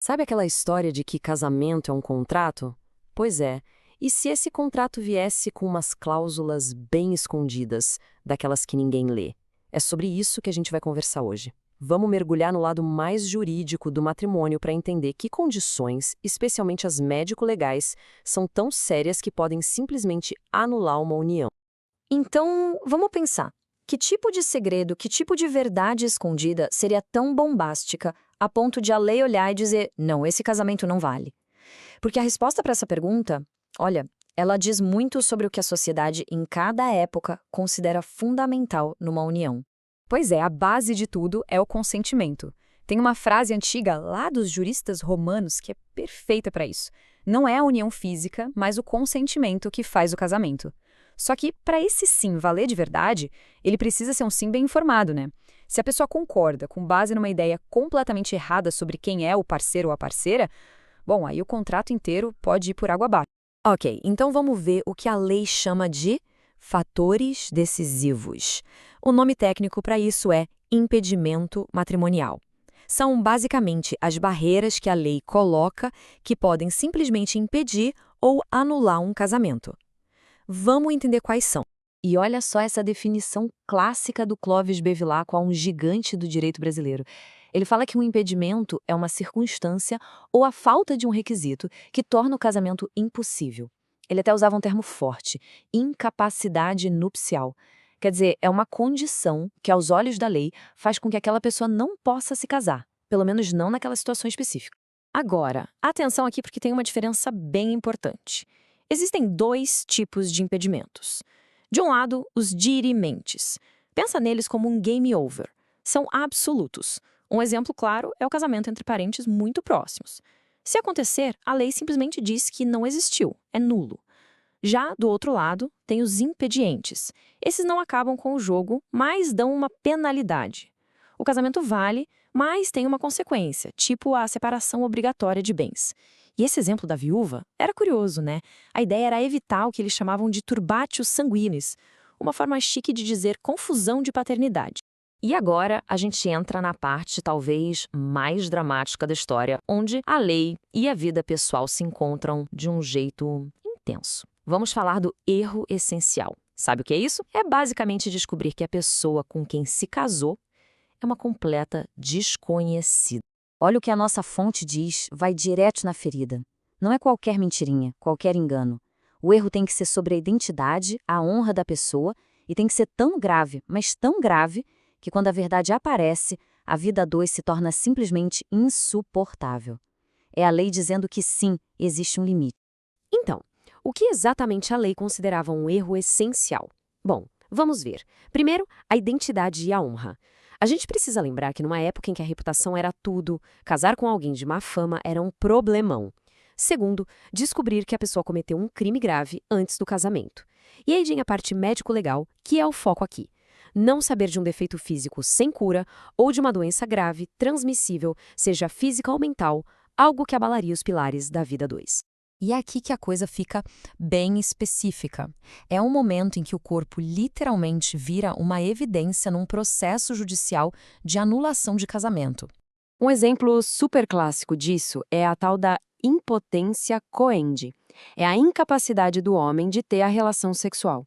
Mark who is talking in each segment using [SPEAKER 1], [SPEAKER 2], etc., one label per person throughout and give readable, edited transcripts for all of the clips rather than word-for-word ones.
[SPEAKER 1] Sabe aquela história de que casamento é um contrato? Pois é. E se esse contrato viesse com umas cláusulas bem escondidas, daquelas que ninguém lê? É sobre isso que a gente vai conversar hoje. Vamos mergulhar no lado mais jurídico do matrimônio para entender que condições, especialmente as médico-legais, são tão sérias que podem simplesmente anular uma união.
[SPEAKER 2] Então, vamos pensar. Que tipo de segredo, que tipo de verdade escondida seria tão bombástica a ponto de a lei olhar e dizer: não, esse casamento não vale? Porque a resposta para essa pergunta, olha, ela diz muito sobre o que a sociedade, em cada época, considera fundamental numa união.
[SPEAKER 3] Pois é, a base de tudo é o consentimento. Tem uma frase antiga lá dos juristas romanos que é perfeita para isso. Não é a união física, mas o consentimento que faz o casamento. Só que, para esse sim valer de verdade, ele precisa ser um sim bem informado, né? Se a pessoa concorda com base numa ideia completamente errada sobre quem é o parceiro ou a parceira, bom, aí o contrato inteiro pode ir por água abaixo.
[SPEAKER 1] Ok, então vamos ver o que a lei chama de fatores decisivos. O nome técnico para isso é impedimento matrimonial. São basicamente as barreiras que a lei coloca que podem simplesmente impedir ou anular um casamento. Vamos entender quais são. E olha só essa definição clássica do Clóvis Bevilacqua, um gigante do direito brasileiro. Ele fala que um impedimento é uma circunstância ou a falta de um requisito que torna o casamento impossível. Ele até usava um termo forte, incapacidade nupcial. Quer dizer, é uma condição que, aos olhos da lei, faz com que aquela pessoa não possa se casar, pelo menos não naquela situação específica. Agora, atenção aqui porque tem uma diferença bem importante. Existem dois tipos de impedimentos. De um lado, os dirimentes. Pensa neles como um game over. São absolutos. Um exemplo claro é o casamento entre parentes muito próximos. Se acontecer, a lei simplesmente diz que não existiu, é nulo. Já do outro lado, tem os impedientes. Esses não acabam com o jogo, mas dão uma penalidade. O casamento vale, mas tem uma consequência, tipo a separação obrigatória de bens. E esse exemplo da viúva era curioso, né? A ideia era evitar o que eles chamavam de turbatio sanguinis, uma forma chique de dizer confusão de paternidade. E agora a gente entra na parte talvez mais dramática da história, onde a lei e a vida pessoal se encontram de um jeito intenso. Vamos falar do erro essencial. Sabe o que é isso? É basicamente descobrir que a pessoa com quem se casou é uma completa desconhecida. Olha o que a nossa fonte diz, vai direto na ferida. Não é qualquer mentirinha, qualquer engano. O erro tem que ser sobre a identidade, a honra da pessoa, e tem que ser tão grave, mas tão grave, que quando a verdade aparece, a vida a dois se torna simplesmente insuportável. É a lei dizendo que sim, existe um limite. Então, o que exatamente a lei considerava um erro essencial? Bom, vamos ver. Primeiro, a identidade e a honra. A gente precisa lembrar que numa época em que a reputação era tudo, casar com alguém de má fama era um problemão. Segundo, descobrir que a pessoa cometeu um crime grave antes do casamento. E aí vem a parte médico-legal, que é o foco aqui. Não saber de um defeito físico sem cura ou de uma doença grave, transmissível, seja física ou mental, algo que abalaria os pilares da vida a dois.
[SPEAKER 3] E é aqui que a coisa fica bem específica. É um momento em que o corpo literalmente vira uma evidência num processo judicial de anulação de casamento.
[SPEAKER 1] Um exemplo super clássico disso é a tal da impotência coende. É a incapacidade do homem de ter a relação sexual.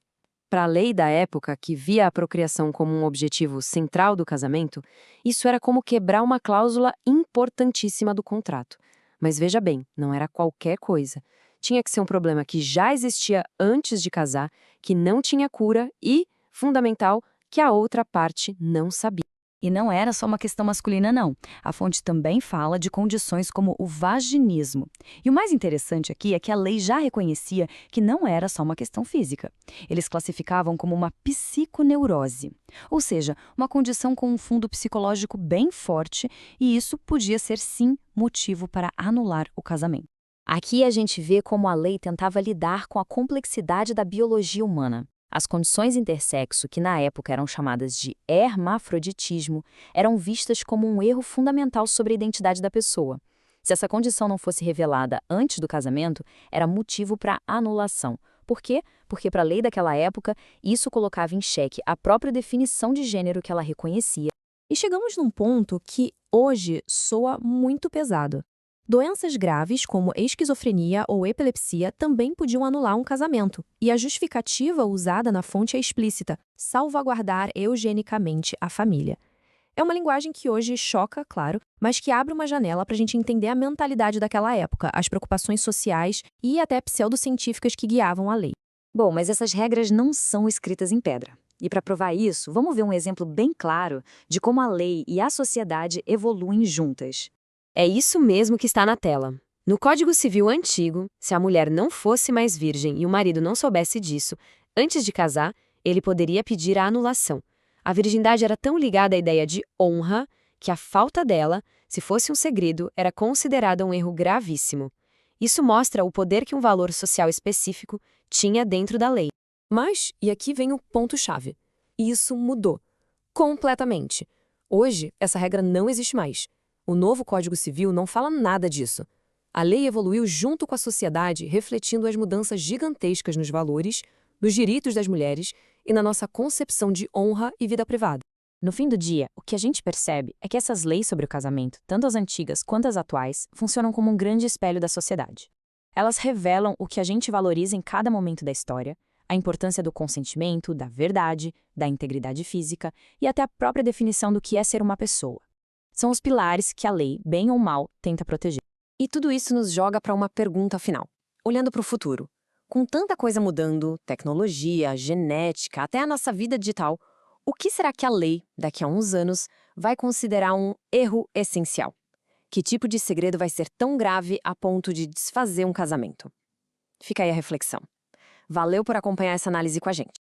[SPEAKER 1] Para a lei da época, que via a procriação como um objetivo central do casamento, isso era como quebrar uma cláusula importantíssima do contrato. Mas veja bem, não era qualquer coisa. Tinha que ser um problema que já existia antes de casar, que não tinha cura e, fundamental, que a outra parte não sabia.
[SPEAKER 3] E não era só uma questão masculina, não. A fonte também fala de condições como o vaginismo. E o mais interessante aqui é que a lei já reconhecia que não era só uma questão física. Eles classificavam como uma psiconeurose, ou seja, uma condição com um fundo psicológico bem forte, e isso podia ser, sim, motivo para anular o casamento.
[SPEAKER 2] Aqui a gente vê como a lei tentava lidar com a complexidade da biologia humana. As condições intersexo, que na época eram chamadas de hermafroditismo, eram vistas como um erro fundamental sobre a identidade da pessoa. Se essa condição não fosse revelada antes do casamento, era motivo para anulação. Por quê? Porque, para a lei daquela época, isso colocava em xeque a própria definição de gênero que ela reconhecia.
[SPEAKER 4] E chegamos num ponto que hoje soa muito pesado.
[SPEAKER 1] Doenças graves, como esquizofrenia ou epilepsia, também podiam anular um casamento, e a justificativa usada na fonte é explícita: salvaguardar eugenicamente a família. É uma linguagem que hoje choca, claro, mas que abre uma janela para a gente entender a mentalidade daquela época, as preocupações sociais e até pseudocientíficas que guiavam a lei.
[SPEAKER 2] Bom, mas essas regras não são escritas em pedra. E para provar isso, vamos ver um exemplo bem claro de como a lei e a sociedade evoluem juntas.
[SPEAKER 3] É isso mesmo que está na tela. No Código Civil antigo, se a mulher não fosse mais virgem e o marido não soubesse disso, antes de casar, ele poderia pedir a anulação. A virgindade era tão ligada à ideia de honra que a falta dela, se fosse um segredo, era considerada um erro gravíssimo. Isso mostra o poder que um valor social específico tinha dentro da lei. Mas, e aqui vem o ponto-chave, isso mudou. Completamente. Hoje, essa regra não existe mais. O novo Código Civil não fala nada disso. A lei evoluiu junto com a sociedade, refletindo as mudanças gigantescas nos valores, nos direitos das mulheres e na nossa concepção de honra e vida privada.
[SPEAKER 2] No fim do dia, o que a gente percebe é que essas leis sobre o casamento, tanto as antigas quanto as atuais, funcionam como um grande espelho da sociedade. Elas revelam o que a gente valoriza em cada momento da história, a importância do consentimento, da verdade, da integridade física e até a própria definição do que é ser uma pessoa. São os pilares que a lei, bem ou mal, tenta proteger.
[SPEAKER 3] E tudo isso nos joga para uma pergunta final. Olhando para o futuro, com tanta coisa mudando, tecnologia, genética, até a nossa vida digital, o que será que a lei, daqui a uns anos, vai considerar um erro essencial? Que tipo de segredo vai ser tão grave a ponto de desfazer um casamento? Fica aí a reflexão. Valeu por acompanhar essa análise com a gente.